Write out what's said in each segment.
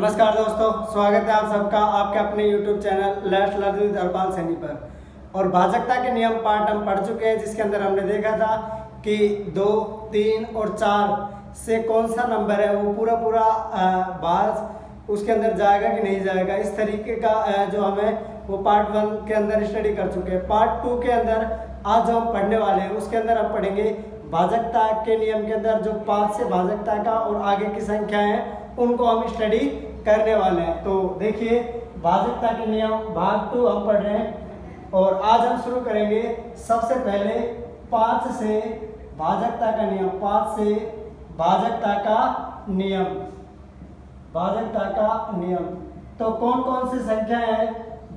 नमस्कार दोस्तों, स्वागत है आप सबका आपके अपने YouTube channel let's learn with Harpal Saini पर। और भाजकता के नियम पार्ट हम पढ़ चुके हैं, जिसके अंदर हमने देखा था कि 2, 3 और 4 से कौन सा नंबर है वो पूरा भाज उसके अंदर जाएगा कि नहीं जाएगा। इस तरीके का जो हमें वो पार्ट 1 के अंदर स्टडी कर चुके हैं। पार्ट 2 के अंदर आज जो हम पढ़ने वाले हैं उसके अंदर हम पढ़ेंगे भाजकता के नियम के अंदर जो 5 से भाजकता का और आगे की संख्या है उनको हम स्टडी करने वाले हैं। तो देखिए, भाजकता के नियम भाग 2 हम पढ़ रहे हैं और आज हम शुरू करेंगे सबसे पहले 5 से भाजकता का नियम। 5 से भाजकता का नियम, भाजकता का नियम। तो कौन कौन सी संख्या है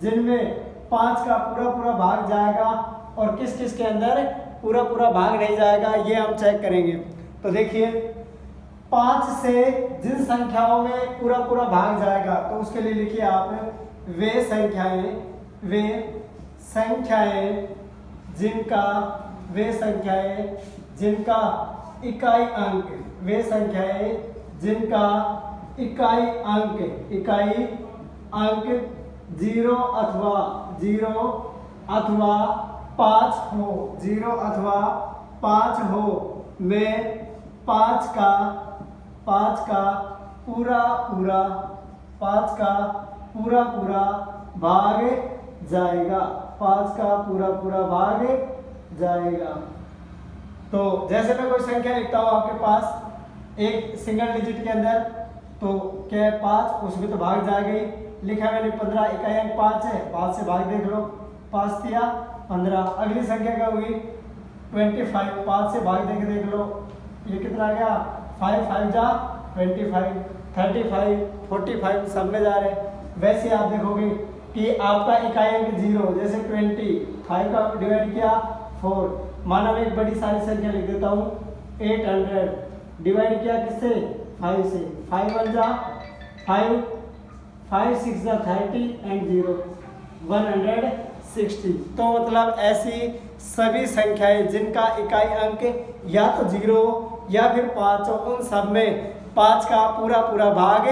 जिनमें 5 का पूरा भाग जाएगा और किस किस के अंदर पूरा भाग नहीं जाएगा, ये हम चेक करेंगे। तो देखिए, 5 से जिन संख्याओं में पूरा भाग जाएगा तो उसके लिए लिखिए आप वे संख्याएं जिनका इकाई अंक, वे संख्याएं जिनका इकाई अंक 0 अथवा 5 हो, 0 अथवा 5 हो, में 5 का पूरा भाग जाएगा। 5 का पूरा भाग जाएगा। तो जैसे मैं कोई संख्या लिखता हूँ आपके पास एक सिंगल डिजिट के अंदर, तो क्या है 5, उसमें तो भाग जा गई। लिखा मैंने 15, इकाई अंक 5 है, 5 से भाग देख लो, 5 दिया 15। अगली संख्या क्या होगी 25, 5 से भाग देख लो, ये कितना आ गया 5, 5 जा 25, 35, 45 सब में जा रहे हैं। वैसे आप देखोगे कि आपका इकाई अंक 0, जैसे 25 का डिवाइड किया 4। माना मैं एक बड़ी सारी संख्या लिख देता हूँ 800, डिवाइड किया किससे 5 से, 5 1 जा 5, 5 6 जा 30 एंड 0 160। तो मतलब ऐसी सभी संख्याएं जिनका इकाई अंक या तो 0 या फिर 5 हो, उन सब में 5 का पूरा भाग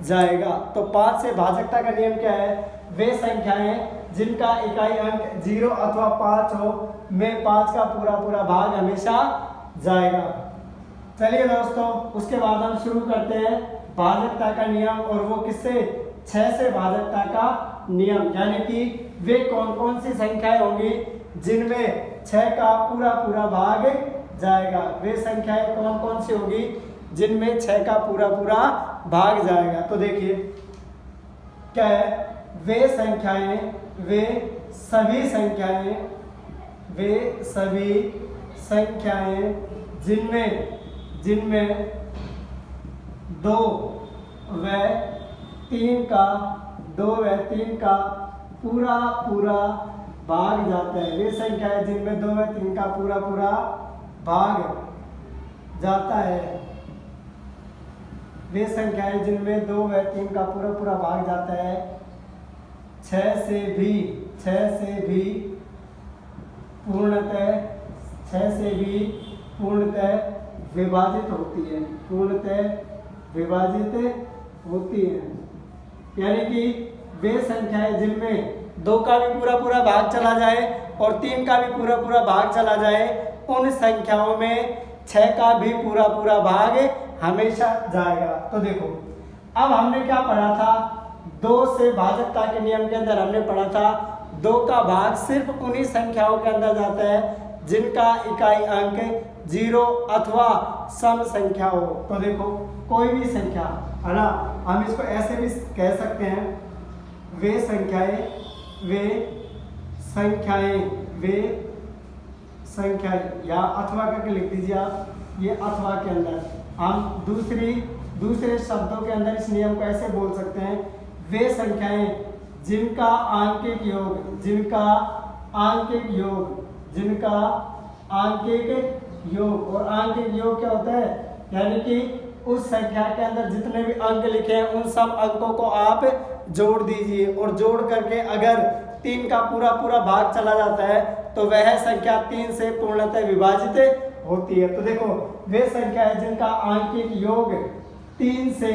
जाएगा। तो 5 से भाजकता का नियम क्या है, वे संख्याएं जिनका इकाई अंक 0 अथवा 5 हो, में 5 का पूरा भाग हमेशा जाएगा। चलिए दोस्तों, उसके बाद हम शुरू करते हैं भाजकता का नियम, और वो किससे 6 से भाजकता का नियम। यानी कि वे कौन सी संख्याएं होंगी जिनमें 6 का पूरा भाग जाएगा। वे संख्याएं कौन सी होगी जिनमें 6 का पूरा भाग जाएगा। तो देखिए क्या है, वे सभी संख्याएं जिनमें 2 व 3 का पूरा भाग जाता है। वे संख्याएं जिनमें 2 व 3 का पूरा भाग जाता है। वे संख्याएं जिनमें 2 व 3 का पूरा भाग जाता है 6 से भी पूर्णतः विभाजित होती है। यानी कि वे संख्याएं जिनमें 2 का भी पूरा भाग चला जाए और 3 का भी पूरा भाग चला जाए, उन संख्याओं में 6 का भी पूरा भाग हमेशा जाएगा। तो देखो, अब हमने क्या पढ़ा था, 2 से भाजकता के नियम के अंदर हमने पढ़ा था 2 का भाग सिर्फ उन्हीं संख्याओं के अंदर जाता है जिनका इकाई अंक 0 अथवा सम संख्या हो। तो देखो, कोई भी संख्या है ना, हम इसको ऐसे भी कह सकते हैं, वे संख्याएं या अथवा करके लिख दीजिए आप। ये अथवा के अंदर हम दूसरे शब्दों के अंदर इस नियम को ऐसे बोल सकते हैं, वे संख्याएं जिनका आंकिक योग, और आंकिक योग क्या होता है, यानी कि उस संख्या के अंदर जितने भी अंक लिखे हैं उन सब अंकों को आप जोड़ दीजिए, और जोड़ करके अगर 3 का पूरा भाग चला जाता है तो वह संख्या 3 से पूर्णतः विभाजित होती है। तो देखो, वे संख्या है जिनका आंकिक योग 3 से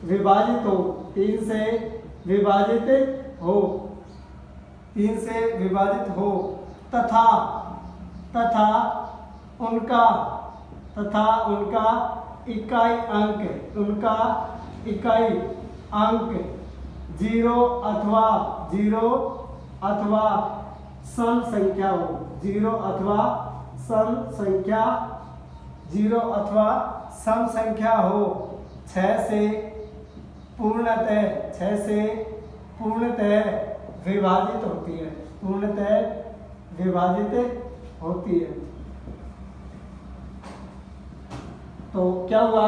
विभाजित हो, 3 से विभाजित हो, 3 से विभाजित हो तथा तथा उनका इकाई अंक 0 अथवा सम संख्या हो, 0 अथवा सम संख्या हो, 6 से पूर्णतः विभाजित होती है, तो क्या हुआ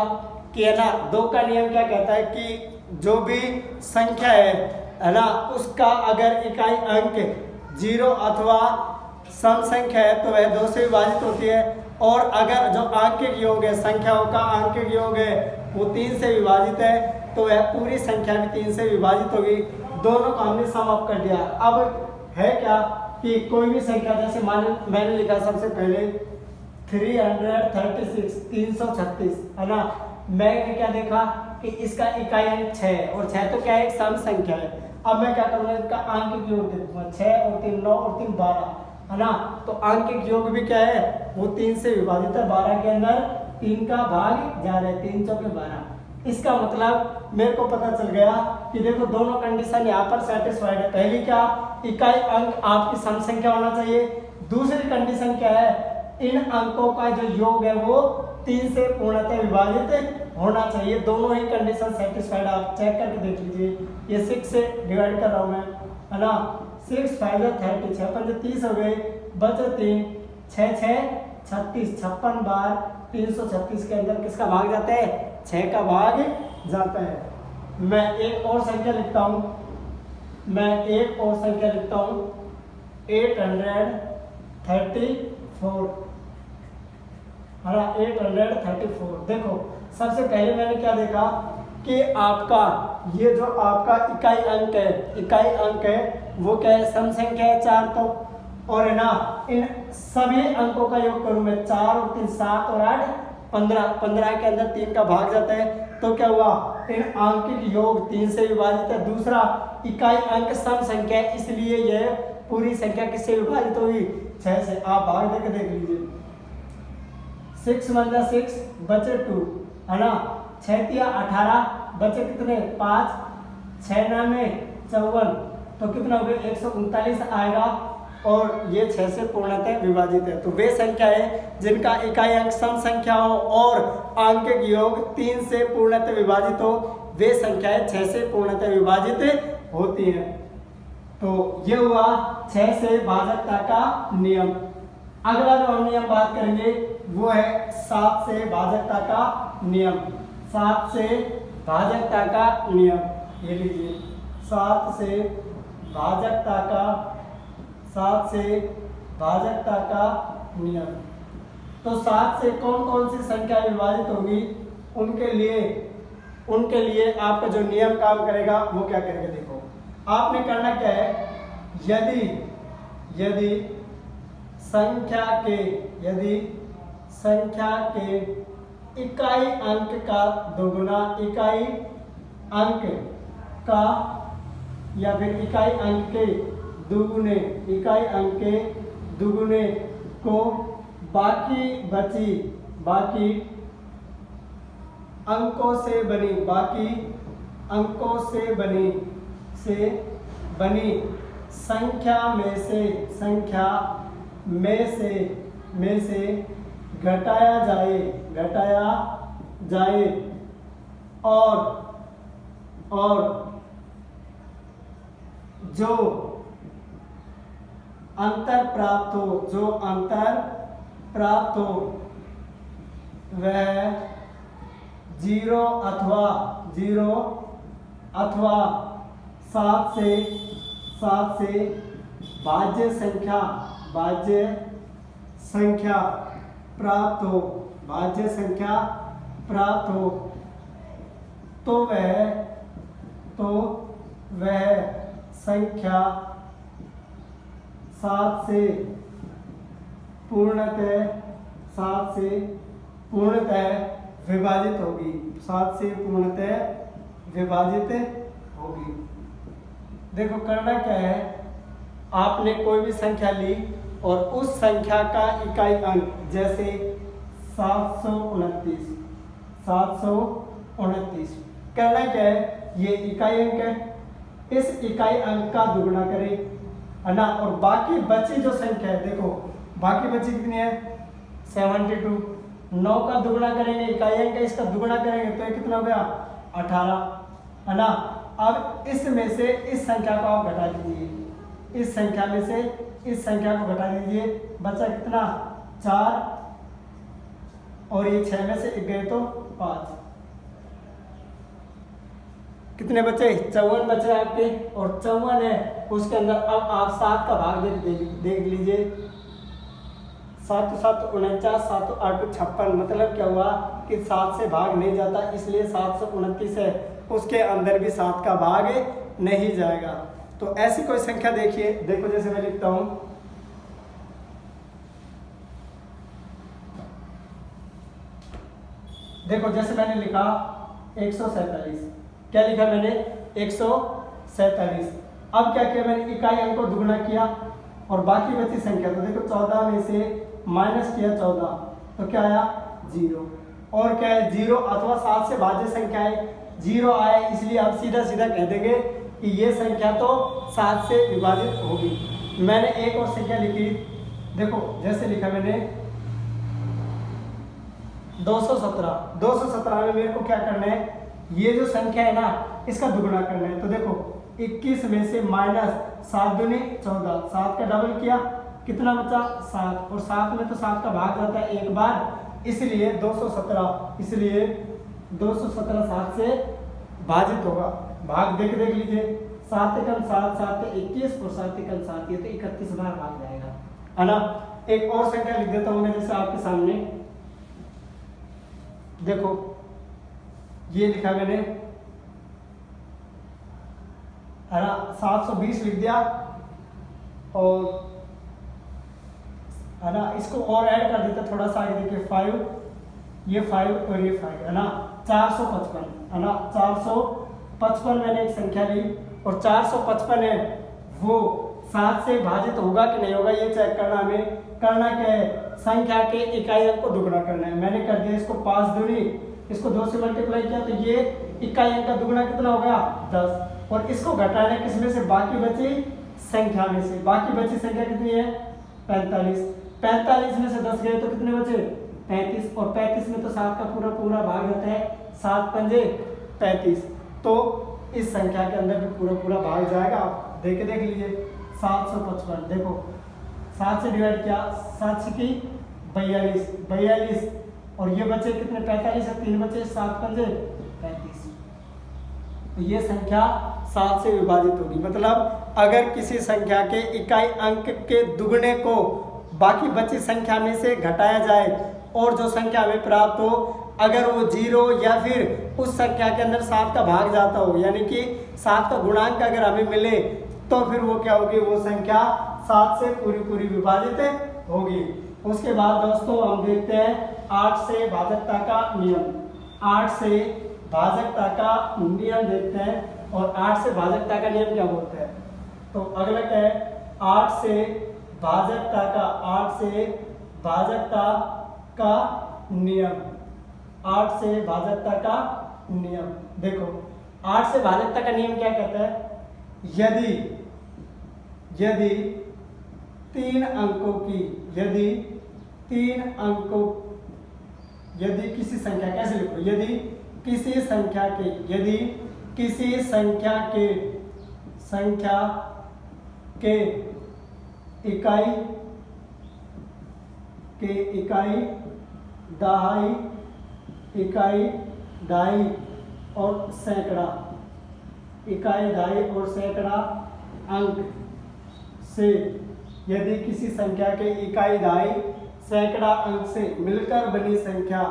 कि है ना, 2 का नियम क्या कहता है कि जो भी संख्या है ना, उसका अगर इकाई अंक 0 अथवा सम संख्या है तो वह 2 से विभाजित होती है, और अगर जो आंकिक योग है, संख्याओं का आंकिक योग है वो 3 से विभाजित है तो वह पूरी संख्या भी 3 से विभाजित होगी। दोनों को हमने सम अप कर दिया। अब है क्या कि कोई भी संख्या, जैसे मैंने लिखा सबसे पहले 336 है ना, मैंने क्या देखा कि इसका इकाई अंक 6 और 6 तो क्या है, एक सम संख्या है। अब मैं क्या करूँगा, इसका आंकिक योग दे दूंगा, 6 और 3 9 और 3 12 है ना, तो आंकिक योग भी क्या है, वो 3 से विभाजित है, 12 के अंदर 3 का भाग जा रहा है, 3 चौके 12। इसका मतलब मेरे को पता चल गया कि देखो दोनों कंडीशन यहाँ पर सेटिस्फाइड है। पहली क्या, इकाई अंक आपकी सम संख्या होना चाहिए। दूसरी कंडीशन क्या है, इन अंकों का जो योग है वो 3 से पूर्णतः विभाजित होना चाहिए। दोनों ही कंडीशन सेटिस्फाइड, आप चेक करके देख लीजिए। ये 6 से डिवाइड कर रहा हूँ मैं, है ना, 6 5 30, 6 5 30 हो गए, बचे 3, 6 6 36, 56 बार 336 के अंदर किसका भाग जाता है, 6 का भाग जाता है। मैं एक और संख्या लिखता हूँ, 834 है ना, 834। देखो सबसे पहले मैंने क्या देखा कि आपका ये जो आपका इकाई अंक है वो क्या है, सम संख्या है 4, तो और है ना, इन सभी अंकों का योग करूं मैं, 4 और 3 7 और 8 15, 15 के अंदर 3 का भाग जाता है, तो क्या हुआ, इन आंकिक योग 3 से विभाजित है। दूसरा, इकाई अंक सम संख्या है, इसलिए यह पूरी संख्या किससे विभाजित होगी, 6 से। आप भाग देके देख लीजिए, 6 1 6 बचे 2 है ना, 6 3 18 बचे कितने 5, 6 9 54, तो कितना हो गया 139 आएगा, और ये 6 से पूर्णतः विभाजित है। तो वे संख्या है जिनका इकाई अंक सम संख्या हो और आंकिक योग 3 से पूर्णतः विभाजित हो, वे संख्याएं 6 से पूर्णतः विभाजित होती हैं। तो ये हुआ 6 से भाजकता का नियम। अगला जो हम नियम बात करेंगे वो है 7 से भाजकता का नियम। 7 से भाजकता का नियम, ये लीजिए, 7 से भाजकता का नियम। तो 7 से कौन कौन सी संख्या विभाजित होगी, उनके लिए आपका जो नियम काम करेगा वो क्या करेगा, देखो आपने करना क्या है, यदि संख्या के इकाई अंक का दोगुना, इकाई अंक का या फिर इकाई अंक के दुगुने को बाकी अंकों से बनी संख्या में से घटाया जाए और जो अंतर प्राप्त हो वह 0 अथवा 7 से भाज्य संख्या प्राप्त हो, तो वह संख्या 7 से पूर्णतः विभाजित होगी, 7 से पूर्णतः विभाजित होगी। देखो करना क्या है, आपने कोई भी संख्या ली और उस संख्या का इकाई अंक, जैसे 729 करना क्या है, ये इकाई अंक है, इस इकाई अंक का दुगुना करें, है ना। और बाकी बची जो संख्या है, देखो बाकी बची कितनी है 72, 9 का दुगुना करेंगे, इकाई अंक है, इसका दुगुना करेंगे तो ये कितना हो गया 18, है ना। अब इसमें से इस संख्या को आप घटा दीजिए, इस संख्या में से इस संख्या को घटा दीजिए, बचा कितना 4 और ये 6 में से 1 गए तो 5, कितने बचे 54 बचे आपके, और 54 है उसके अंदर अब आप 7 का भाग देख लीजिए, 7 7 49, 7 8 56, मतलब क्या हुआ कि 7 से भाग नहीं जाता, इसलिए 729 है, उसके अंदर भी 7 का भाग नहीं जाएगा। तो ऐसी कोई संख्या देखिए, देखो जैसे मैं लिखता हूं, देखो जैसे मैंने लिखा 147, क्या लिखा मैंने 147। अब क्या किया मैंने, इकाई अंक को दुगुना किया और बाकी बची संख्या, तो देखो 14 में से माइनस किया 14 तो क्या आया 0, और क्या है 0 अथवा 7 से भाज्य संख्या है, 0 आया, इसलिए आप सीधा सीधा कह देंगे कि ये संख्या तो 7 से विभाजित होगी। मैंने एक और संख्या लिखी, देखो जैसे लिखा मैंने 217 में मेरे को क्या करना है, ये जो संख्या है ना इसका दुगुना करना है। तो देखो 21 में से माइनस 7 दूनी 14, 7 का डबल किया कितना बचा 7, और 7 में तो 7 का भाग जाता है एक बार, इसलिए 217, इसलिए 217 7 से भाजित होगा। भाग देख लीजिए, 7 एकम 7, 7 21 और 7 एकम 7, ये तो 31 बार भाग जाएगा, है ना। एक और संख्या लिख देता हूं मैं जैसे आपके सामने, देखो ये लिखा मैंने, है ना, 720 लिख दिया, और है ना इसको और ऐड कर देते थोड़ा सा आगे, देखिए 5, ये 5 और ये 5, है ना 455, है ना 455 मैंने एक संख्या ली, और 455 है वो 7 से भाजित होगा कि नहीं होगा ये चेक करना हमें। करना क्या है, संख्या के इकाई अंक को दुगुना करना है। मैंने कर दिया इसको 5 दूनी, इसको 2 से मल्टीप्लाई किया तो ये इकाई अंक का दुगुना कितना हो गया 10, और इसको घटाना है किसमें से, बाकी बची संख्या में से। बाकी बची संख्या कितनी है 45, 45 में से 10 गए तो कितने बचे 35, और 35 में तो 7 का पूरा पूरा भाग जाता है, 7 पंजे 35, तो इस संख्या के अंदर भी पूरा पूरा भाग जाएगा। आप देख लीजिए 755, देखो 7 से डिवाइड किया, 7 से की 42, और ये बचे कितने 45 है, 3 बचे, 7 पंजे 35, तो ये संख्या 7 से विभाजित होगी। मतलब अगर किसी संख्या के इकाई अंक के दुगने को बाकी बची संख्या में से घटाया जाए और जो संख्या हमें प्राप्त हो, अगर वो 0 या फिर उस संख्या के अंदर 7 का भाग जाता हो, यानी कि 7 का गुणांक अगर हमें मिले, तो फिर वो क्या होगी, वो संख्या 7 से पूरी विभाजित होगी। उसके बाद दोस्तों हम देखते हैं 8 से भाजकता का नियम। 8 से भाजकता का नियम देखते हैं, और 8 से भाजकता का नियम क्या बोलते हैं। तो अगला क्या है, 8 से भाजकता का, 8 से भाजकता का नियम, 8 से भाजकता का नियम। देखो 8 से भाजकता का नियम क्या कहता है, यदि 3 अंकों की, यदि किसी संख्या, कैसे लिखो, यदि किसी संख्या के इकाई दहाई और सैकड़ा, अंक से, यदि किसी संख्या के इकाई दहाई सैकड़ा अंक से मिलकर बनी संख्या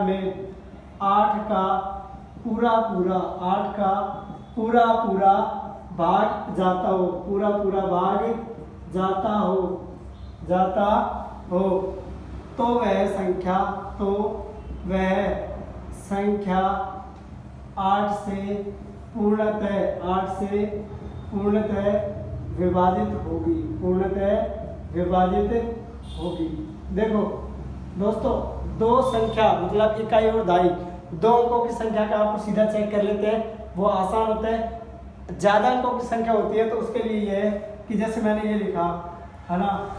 में 8 का पूरा भाग जाता हो, तो वह संख्या 8 से पूर्णतः विभाजित होगी। देखो दोस्तों, दो संख्या मतलब इकाई और दहाई, दो अंकों की संख्या का आपको सीधा चेक कर लेते हैं, वो आसान होता है। ज़्यादा अंकों की संख्या होती है तो उसके लिए ये है कि जैसे मैंने ये लिखा है ना,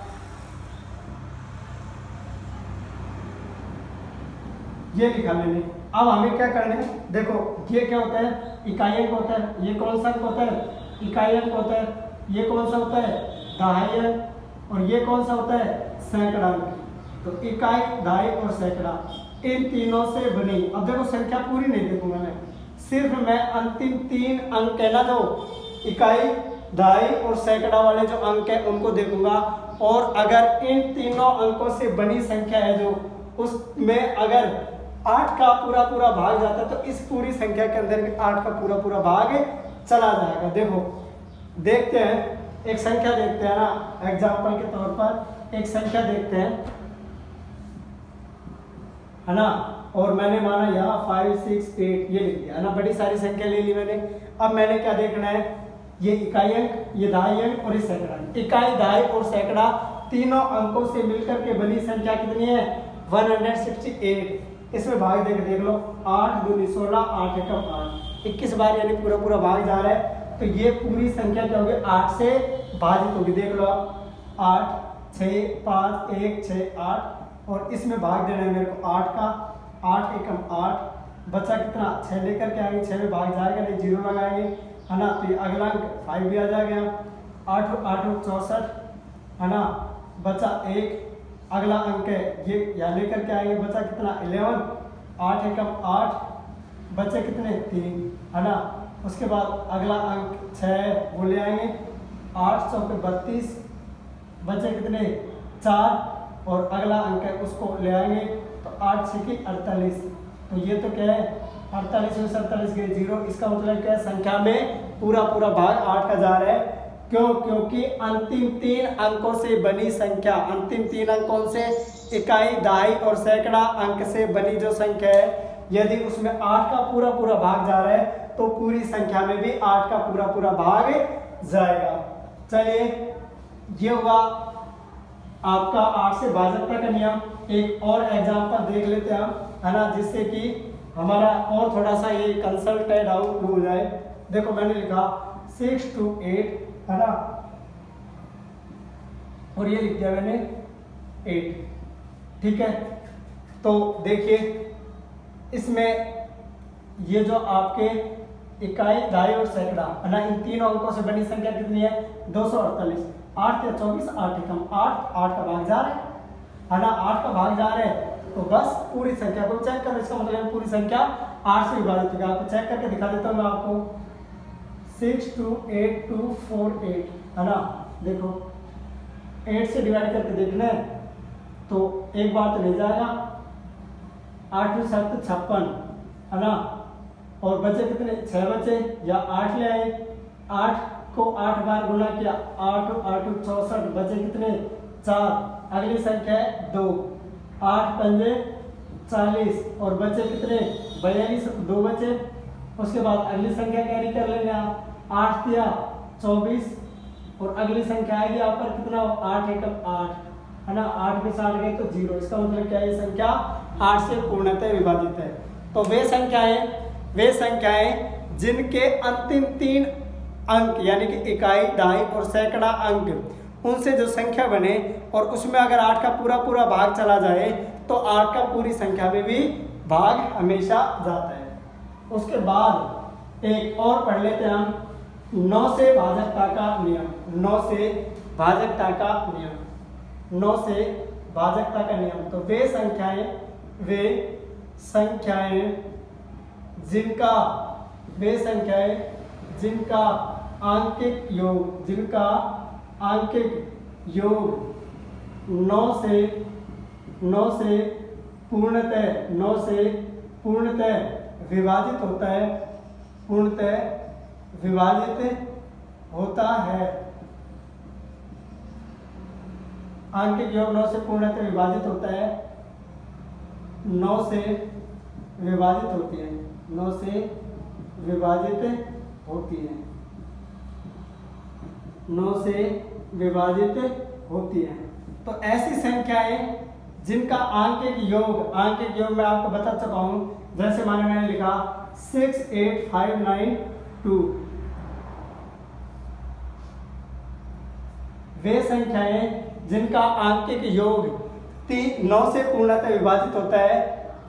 ये लिखा मैंने। अब हमें क्या करना है, देखो ये क्या होता है, इकाई अंक होता है। ये कौन सा अंक होता है, इकाई अंक होता है। ये कौन सा होता है, दहाई अंक। और ये कौन सा होता है, सैकड़ा अंक। तो इकाई, दहाई और सैकड़ा, इन तीनों से बनी। अब देखो संख्या पूरी नहीं देखूंगा मैं, सिर्फ मैं अंतिम 3 अंक है ना, जो इकाई, दहाई और सैकड़ा वाले जो अंक है उनको देखूंगा। और अगर इन तीनों अंकों से बनी संख्या है जो, उसमें अगर 8 का पूरा भाग जाता है तो इस पूरी संख्या के अंदर 8 का पूरा भाग चला जाएगा। देखो देखते हैं, एक संख्या देखते हैं ना, एग्जाम्पल के तौर पर एक संख्या देखते हैं, है ना। और मैंने माना यहाँ 5, 6, 8 ये लिख दिया है ना, बड़ी सारी संख्या ले ली मैंने। अब मैंने क्या देखना है, ये इकाई अंक, ये दहाई अंक और ये सैकड़ा अंक। इकाई, दहाई और सैकड़ा तीनों अंकों से मिलकर के बनी संख्या कितनी है, 168। इसमें भाग देख लो, 8 दूनी 16, 8 एकम 8, 21 बार यानी पूरा भाग जा रहा है। तो ये पूरी संख्या क्या होगी, 8 से भाजित होगी। देख लो 8, 6, 5, 1, 6, 8 और इसमें भाग देना है मेरे को 8 का, 8 एकम 8, बचा कितना, 6 लेकर के आएंगे, 6 में भाग जाएगा नहीं, 0 लगाएंगे, है ना। तो ये अगला अंक 5 भी आ जाएगा, 8 8 64, है ना। बचा 1, अगला अंक है ये यहाँ लेकर के आएंगे, बचा कितना 11, 8 एकम 8, बचे कितने 3, है ना। उसके बाद अगला अंक 6 वो ले आएंगे, 8 चौके 32, बचे कितने 4 और अगला अंक है उसको ले आएंगे, तो 8 छक्के 48। तो ये तो क्या है, 48 में 47 गए 0। इसका मतलब क्या है, संख्या में पूरा भाग 8 का जा रहा है। क्यों, क्योंकि अंतिम 3 अंकों से बनी संख्या, अंतिम 3 अंक कौन से, इकाई, दहाई और सैकड़ा अंक से बनी जो संख्या है, यदि उसमें 8 का पूरा भाग जा रहा है तो पूरी संख्या में भी 8 का पूरा भाग जाएगा। चलिए ये हुआ आपका 8 से भाजकता का नियम। एक और एग्जांपल देख लेते हैं हम, है ना, जिससे कि हमारा और थोड़ा सा ये कंसल्टेड आउट हो जाए। देखो मैंने लिखा 6 to 8, है ना, और ये लिख दिया मैंने 8, ठीक है। तो देखिए इसमें ये जो आपके इकाई, दहाई और सैकड़ा, है ना, इन तीनों अंकों से बनी संख्या कितनी है, 248। 8 या 24, 8 एकम 8 का भाग जा रहा है ना, 8 का भाग जा रहा है। तो बस पूरी संख्या को चेक करो, इसका मतलब पूरी संख्या 8 से विभाजित होगी। आपको चेक करके दिखा देता हूँ मैं आपको, 6 2 8 2 4 8, है ना। देखो 8 से डिवाइड करके देखना है तो एक बार तो नहीं जाएगा, 8 2 7 56, है ना। और बचे कितने, 6 बचे, या 8 ले आए, 8 को 8 बार गुना किया, 8 8 64, बचे कितने 4, अगली संख्या है 2, 8 पंजे 40 और बचे कितने 42, 2 बचे। उसके बाद अगली संख्या कैरी कर लेंगे आप, 8 दिया 24 और अगली संख्या आएगी आप पर कितना, 8 एकम 8, है ना। 8 में 60 गए तो 0। इसका मतलब क्या है, ये संख्या 8 से पूर्णतः विभाजित है। तो वे संख्याएं जिनके अंतिम 3 अंक यानी कि इकाई, दहाई और सैकड़ा अंक, उनसे जो संख्या बने और उसमें अगर 8 का पूरा भाग चला जाए तो 8 का पूरी संख्या में भी भाग हमेशा जाता है। उसके बाद एक और पढ़ लेते हैं हम, 9 से भाजकता का नियम। 9 से भाजकता का नियम, 9 से भाजकता का नियम। तो वे संख्याएं जिनका आंकिक योग 9 से पूर्णतः विभाजित होता है। आंकिक योग 9 से पूर्णतः विभाजित होता है। 9 से विभाजित होती है, 9 से विभाजित होती है, 9 से विभाजित होती है। तो ऐसी संख्याएं जिनका आंकिक योग मैं आपको बता चुका हूं, जैसे मैंने लिखा 68592, वे संख्याएं जिनका आंकिक योग 9 से पूर्णतः विभाजित होता है,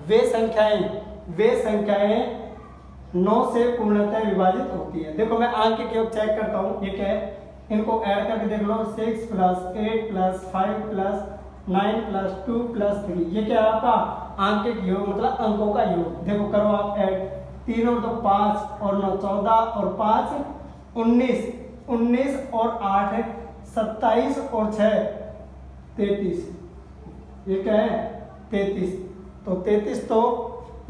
वे संख्याएं 9 से पूर्णतः विभाजित होती है। देखो मैं आंकिक योग चेक करता हूँ, ये क्या है, इनको ऐड करके देख लो, 6 + 8 + 5 + 9 + 2 + 3, ये क्या है आपका आंकिक योग, मतलब अंकों का योग। देखो करो आप ऐड, 3 और 2 5 और 9 14 और 5 19, 19 और 8 27 और 6 33, ये क्या है 33। तो 33 तो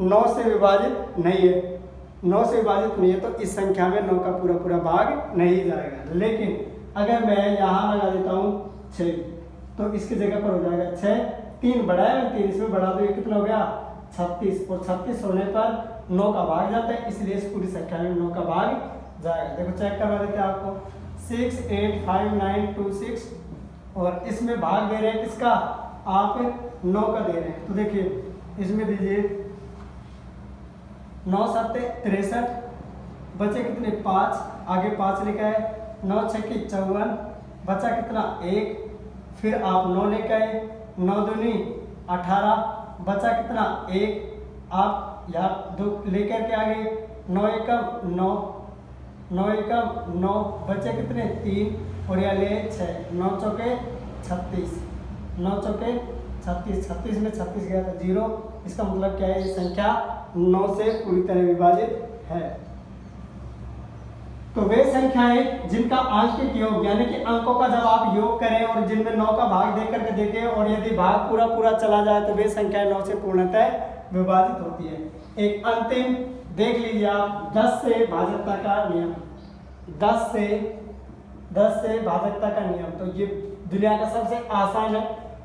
9 से विभाजित नहीं है, 9 से विभाजित नहीं है, तो इस संख्या में 9 का पूरा भाग नहीं जाएगा। लेकिन अगर मैं यहाँ लगा देता हूँ 6, तो इसकी जगह पर हो जाएगा 6, 3 बढ़ा है, 3 इसमें बढ़ा दो, ये कितना हो गया 36, और 36 होने पर 9 का भाग जाता है, इसलिए इस पूरी संख्या में 9 का भाग जाएगा। देखो चेक करवा देते हैं आपको, 68592 और इसमें भाग दे रहे हैं किसका, आप 9 का दे रहे हैं। तो देखिए इसमें दीजिए 9 × 7 = 63, बचे कितने 5, आगे 5 लिखा है, 9 × 6 = 54, बचा कितना 1, फिर आप 9 लेकर आए, 9 दूनी 18, बचा कितना 1, आप यहाँ 2 लेकर के आगे, 9 एकम 9, 9 एकम 9, बचे कितने 3, और यहाँ ले 6, 9 चौके 36, 9 चौके 36, 36 में 36 गया था 0, इसका मतलब क्या है, ये संख्या 9 से पूरी तरह विभाजित है। तो वे संख्याएं जिनका आंशिक योग यानी कि अंकों का जब आप योग करें और जिनमें 9 का भाग दे करके देखें और यदि भाग पूरा चला जाए तो वे संख्याएं 9 से पूर्णतः विभाजित होती है। एक अंतिम देख लीजिए आप, 10 से भाजकता का नियम, 10 से भाजकता का नियम, तो ये दुनिया का सबसे आसान है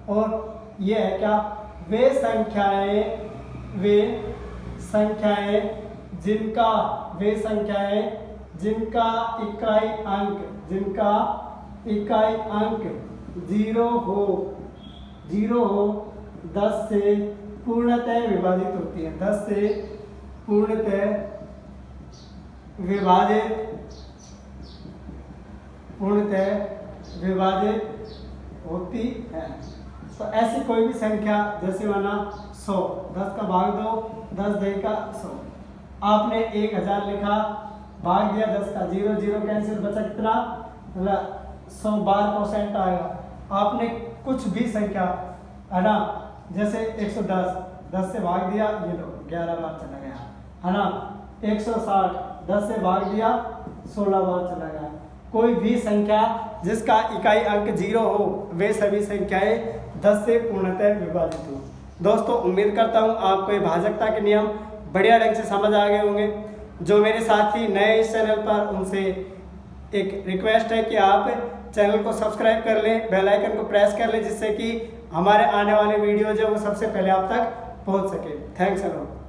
और ये है क्या, वे संख्याएं जिनका इकाई अंक 0 हो 10 से पूर्णतः विभाजित होती है, 10 से पूर्णतः विभाजित होती है। तो ऐसी कोई भी संख्या जैसे माना 100, 10 का भाग दो, 10 10 का 100, आपने 1000 लिखा, भाग दिया 10 का, 0 0 कैंसिल, बचा कितना 112% आएगा। आपने कुछ भी संख्या है ना, जैसे 110, 10 से भाग दिया, ये लो 11 बार चला गया, है ना। 160, 10 से भाग दिया, 16 बार चला गया। कोई भी संख्या जिसका इकाई अंक 0 हो, वे सभी संख्याएं 10 से पूर्णतः विभाजित हो। दोस्तों उम्मीद करता हूँ आपको ये भाजकता के नियम बढ़िया ढंग से समझ आ गए होंगे। जो मेरे साथी नए इस चैनल पर, उनसे एक रिक्वेस्ट है कि आप चैनल को सब्सक्राइब कर लें, बेल आइकन को प्रेस कर लें, जिससे कि हमारे आने वाले वीडियो जो वो सबसे पहले आप तक पहुंच सके। Thanks a lot.